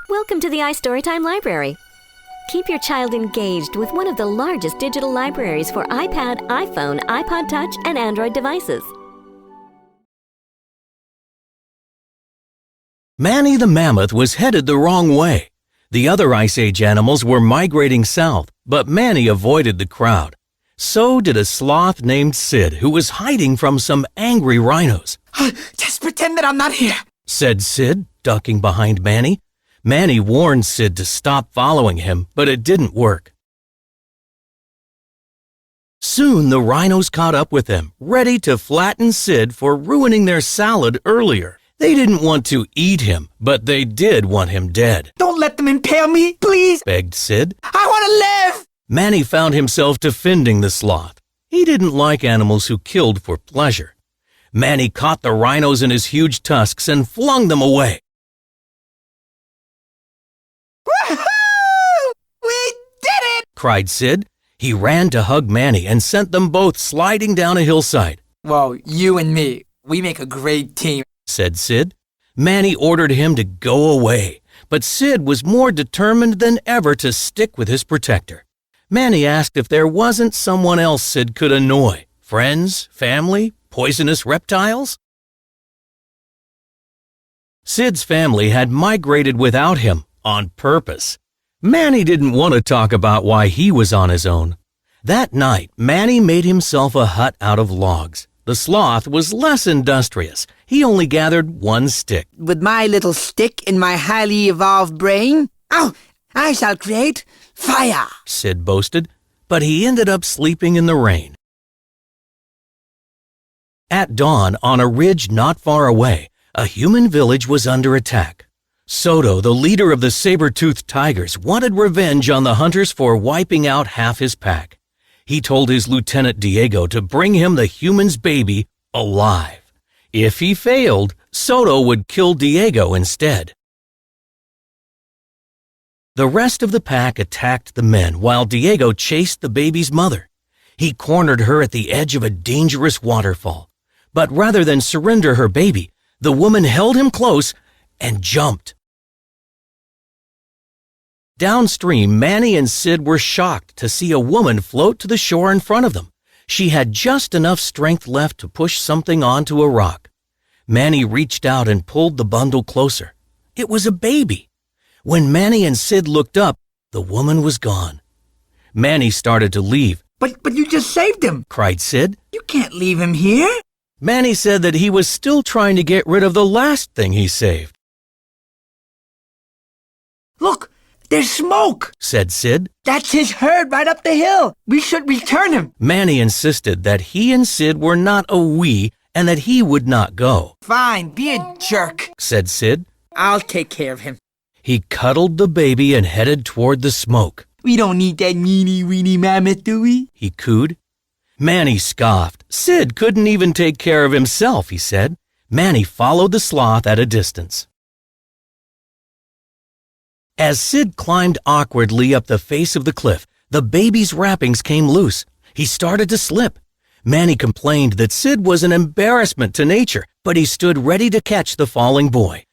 Welcome to the iStoryTime library. Keep your child engaged with one of the largest digital libraries for iPad, iPhone, iPod Touch, and Android devices. Manny the mammoth was headed the wrong way. The other Ice Age animals were migrating south, but Manny avoided the crowd. So did a sloth named Sid, who was hiding from some angry rhinos. Just pretend that I'm not here, said Sid, ducking behind Manny. Manny warned Sid to stop following him, but it didn't work. Soon the rhinos caught up with them, ready to flatten Sid for ruining their salad earlier. They didn't want to eat him, but they did want him dead. Don't let them impale me, please, begged Sid. I want to live! Manny found himself defending the sloth. He didn't like animals who killed for pleasure. Manny caught the rhinos in his huge tusks and flung them away. Woohoo! We did it! cried Sid. He ran to hug Manny and sent them both sliding down a hillside. Whoa, you and me, we make a great team, said Sid. Manny ordered him to go away, but Sid was more determined than ever to stick with his protector. Manny asked if there wasn't someone else Sid could annoy. Friends, family, poisonous reptiles? Sid's family had migrated without him, on purpose. Manny didn't want to talk about why he was on his own. That night, Manny made himself a hut out of logs. The sloth was less industrious. He only gathered one stick. With my little stick in my highly evolved brain, I shall create fire, Sid boasted, but he ended up sleeping in the rain. At dawn, on a ridge not far away, a human village was under attack. Soto, the leader of the saber-toothed tigers, wanted revenge on the hunters for wiping out half his pack. He told his lieutenant Diego to bring him the human's baby alive. If he failed, Soto would kill Diego instead. The rest of the pack attacked the men while Diego chased the baby's mother. He cornered her at the edge of a dangerous waterfall. But rather than surrender her baby, the woman held him close and jumped. Downstream, Manny and Sid were shocked to see a woman float to the shore in front of them. She had just enough strength left to push something onto a rock. Manny reached out and pulled the bundle closer. It was a baby. When Manny and Sid looked up, the woman was gone. Manny started to leave. But you just saved him, cried Sid. You can't leave him here. Manny said that he was still trying to get rid of the last thing he saved. Look, there's smoke, said Sid. That's his herd right up the hill. We should return him. Manny insisted that he and Sid were not a we and that he would not go. Fine, be a jerk, said Sid. I'll take care of him. He cuddled the baby and headed toward the smoke. We don't need that weeny mammoth, do we? He cooed. Manny scoffed. Sid couldn't even take care of himself, he said. Manny followed the sloth at a distance. As Sid climbed awkwardly up the face of the cliff, the baby's wrappings came loose. He started to slip. Manny complained that Sid was an embarrassment to nature, but he stood ready to catch the falling boy.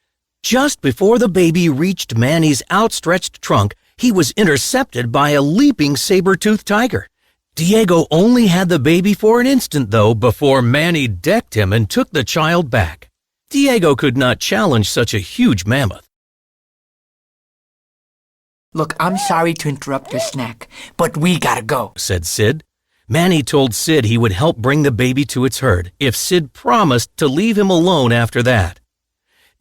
Just before the baby reached Manny's outstretched trunk, he was intercepted by a leaping saber-toothed tiger. Diego only had the baby for an instant, though, before Manny decked him and took the child back. Diego could not challenge such a huge mammoth. Look, I'm sorry to interrupt your snack, but we gotta go, said Sid. Manny told Sid he would help bring the baby to its herd if Sid promised to leave him alone after that.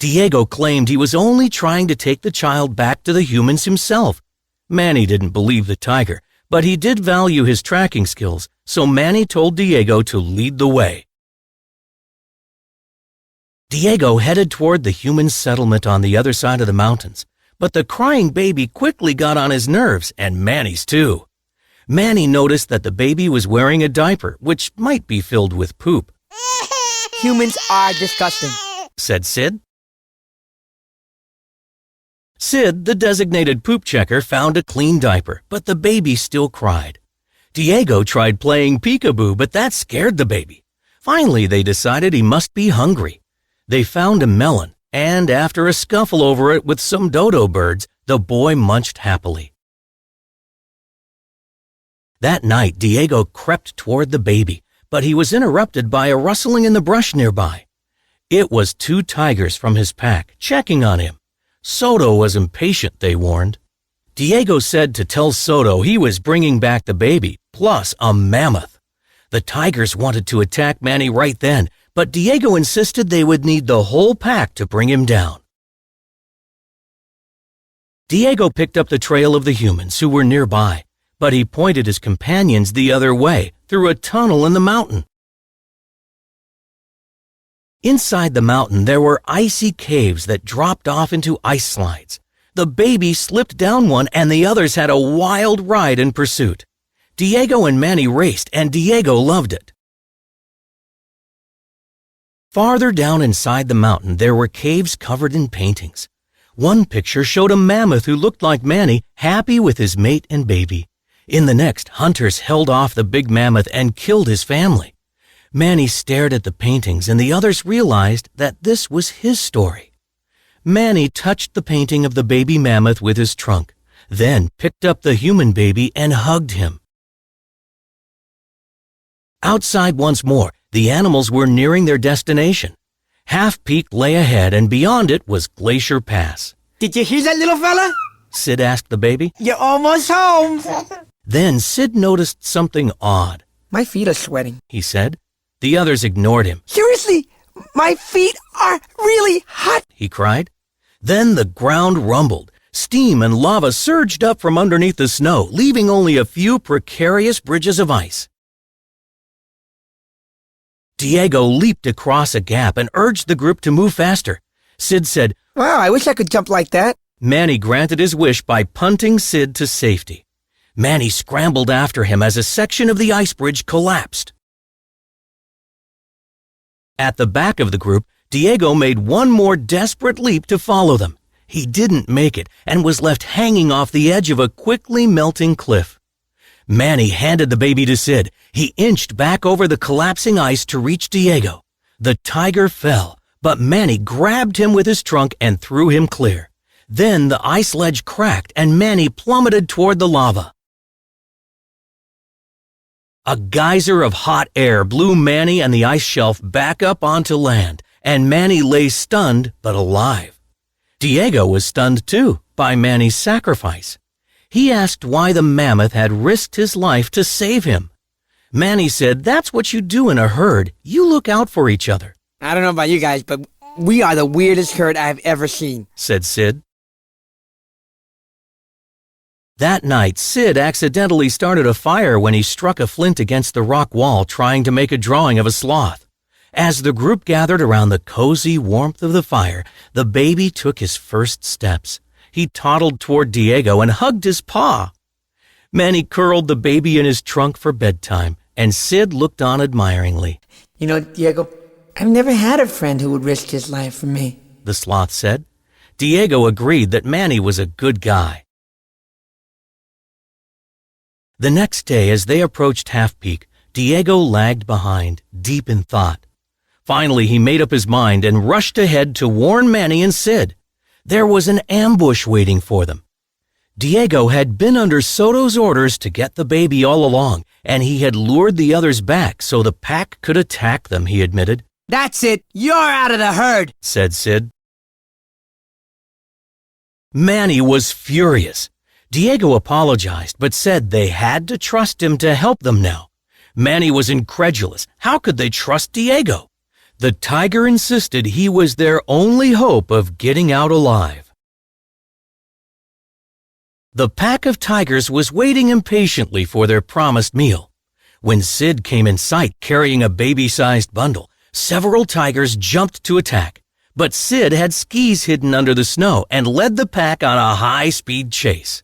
Diego claimed he was only trying to take the child back to the humans himself. Manny didn't believe the tiger, but he did value his tracking skills, so Manny told Diego to lead the way. Diego headed toward the human settlement on the other side of the mountains, but the crying baby quickly got on his nerves, and Manny's too. Manny noticed that the baby was wearing a diaper, which might be filled with poop. Humans are disgusting, said Sid. Sid, the designated poop checker, found a clean diaper, but the baby still cried. Diego tried playing peekaboo, but that scared the baby. Finally, they decided he must be hungry. They found a melon, and after a scuffle over it with some dodo birds, the boy munched happily. That night, Diego crept toward the baby, but he was interrupted by a rustling in the brush nearby. It was 2 tigers from his pack checking on him. Soto was impatient, they warned. Diego said to tell Soto he was bringing back the baby, plus a mammoth. The tigers wanted to attack Manny right then, but Diego insisted they would need the whole pack to bring him down. Diego picked up the trail of the humans who were nearby, but he pointed his companions the other way, through a tunnel in the mountain. Inside the mountain, there were icy caves that dropped off into ice slides. The baby slipped down one, and the others had a wild ride in pursuit. Diego and Manny raced, and Diego loved it. Farther down inside the mountain, there were caves covered in paintings. One picture showed a mammoth who looked like Manny, happy with his mate and baby. In the next, hunters held off the big mammoth and killed his family. Manny stared at the paintings, and the others realized that this was his story. Manny touched the painting of the baby mammoth with his trunk, then picked up the human baby and hugged him. Outside once more, the animals were nearing their destination. Half Peak lay ahead, and beyond it was Glacier Pass. Did you hear that, little fella? Sid asked the baby. You're almost home. Then Sid noticed something odd. My feet are sweating, he said. The others ignored him. Seriously, my feet are really hot, he cried. Then the ground rumbled. Steam and lava surged up from underneath the snow, leaving only a few precarious bridges of ice. Diego leaped across a gap and urged the group to move faster. Sid said, Wow, I wish I could jump like that. Manny granted his wish by punting Sid to safety. Manny scrambled after him as a section of the ice bridge collapsed. At the back of the group, Diego made one more desperate leap to follow them. He didn't make it and was left hanging off the edge of a quickly melting cliff. Manny handed the baby to Sid. He inched back over the collapsing ice to reach Diego. The tiger fell, but Manny grabbed him with his trunk and threw him clear. Then the ice ledge cracked and Manny plummeted toward the lava. A geyser of hot air blew Manny and the ice shelf back up onto land, and Manny lay stunned but alive. Diego was stunned too by Manny's sacrifice. He asked why the mammoth had risked his life to save him. Manny said, that's what you do in a herd. You look out for each other. I don't know about you guys, but we are the weirdest herd I've ever seen, said Sid. That night, Sid accidentally started a fire when he struck a flint against the rock wall trying to make a drawing of a sloth. As the group gathered around the cozy warmth of the fire, the baby took his first steps. He toddled toward Diego and hugged his paw. Manny curled the baby in his trunk for bedtime, and Sid looked on admiringly. You know, Diego, I've never had a friend who would risk his life for me, the sloth said. Diego agreed that Manny was a good guy. The next day, as they approached Half Peak, Diego lagged behind, deep in thought. Finally, he made up his mind and rushed ahead to warn Manny and Sid. There was an ambush waiting for them. Diego had been under Soto's orders to get the baby all along, and he had lured the others back so the pack could attack them, he admitted. That's it. You're out of the herd, said Sid. Manny was furious. Diego apologized, but said they had to trust him to help them now. Manny was incredulous. How could they trust Diego? The tiger insisted he was their only hope of getting out alive. The pack of tigers was waiting impatiently for their promised meal. When Sid came in sight carrying a baby-sized bundle, several tigers jumped to attack. But Sid had skis hidden under the snow and led the pack on a high-speed chase.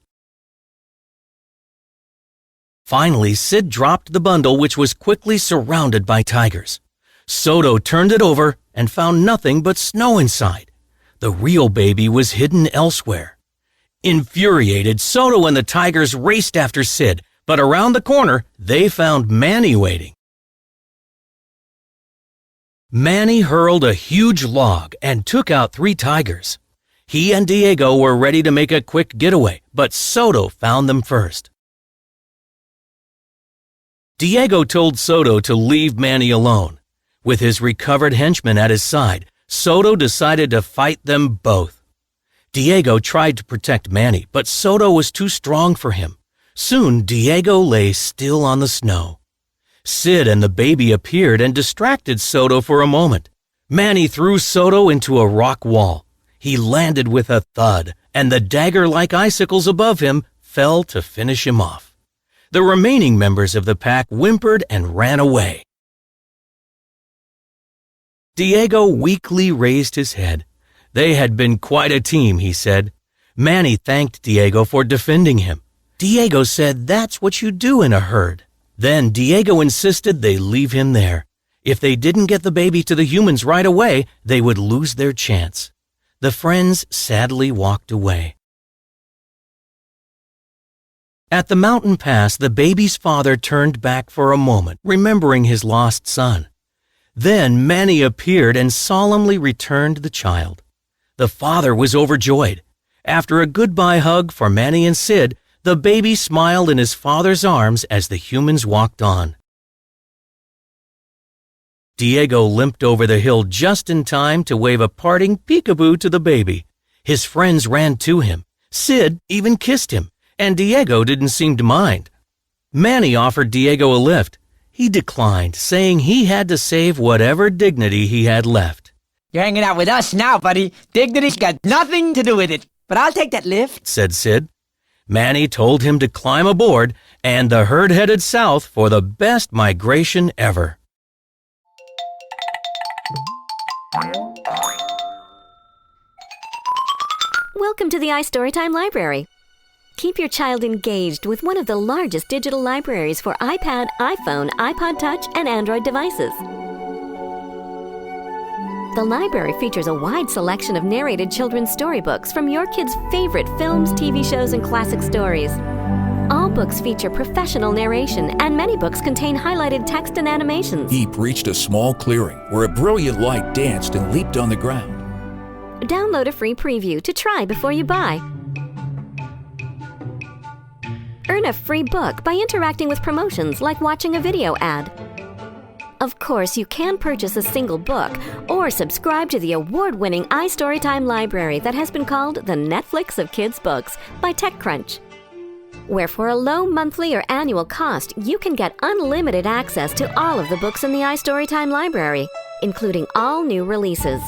Finally, Sid dropped the bundle, which was quickly surrounded by tigers. Soto turned it over and found nothing but snow inside. The real baby was hidden elsewhere. Infuriated, Soto and the tigers raced after Sid, but around the corner, they found Manny waiting. Manny hurled a huge log and took out 3 tigers. He and Diego were ready to make a quick getaway, but Soto found them first. Diego told Soto to leave Manny alone. With his recovered henchman at his side, Soto decided to fight them both. Diego tried to protect Manny, but Soto was too strong for him. Soon, Diego lay still on the snow. Sid and the baby appeared and distracted Soto for a moment. Manny threw Soto into a rock wall. He landed with a thud, and the dagger-like icicles above him fell to finish him off. The remaining members of the pack whimpered and ran away. Diego weakly raised his head. They had been quite a team, he said. Manny thanked Diego for defending him. Diego said that's what you do in a herd. Then Diego insisted they leave him there. If they didn't get the baby to the humans right away, they would lose their chance. The friends sadly walked away. At the mountain pass, the baby's father turned back for a moment, remembering his lost son. Then Manny appeared and solemnly returned the child. The father was overjoyed. After a goodbye hug for Manny and Sid, the baby smiled in his father's arms as the humans walked on. Diego limped over the hill just in time to wave a parting peekaboo to the baby. His friends ran to him. Sid even kissed him, and Diego didn't seem to mind. Manny offered Diego a lift. He declined, saying he had to save whatever dignity he had left. You're hanging out with us now, buddy. Dignity's got nothing to do with it. But I'll take that lift, said Sid. Manny told him to climb aboard, and the herd headed south for the best migration ever. Welcome to the iStoryTime library. Keep your child engaged with one of the largest digital libraries for iPad, iPhone, iPod Touch, and Android devices. The library features a wide selection of narrated children's storybooks from your kids' favorite films, TV shows, and classic stories. All books feature professional narration, and many books contain highlighted text and animations. Eep reached a small clearing where a brilliant light danced and leaped on the ground. Download a free preview to try before you buy. Earn a free book by interacting with promotions like watching a video ad. Of course, you can purchase a single book or subscribe to the award-winning iStoryTime library that has been called the Netflix of kids' books by TechCrunch, where for a low monthly or annual cost, you can get unlimited access to all of the books in the iStoryTime library, including all new releases.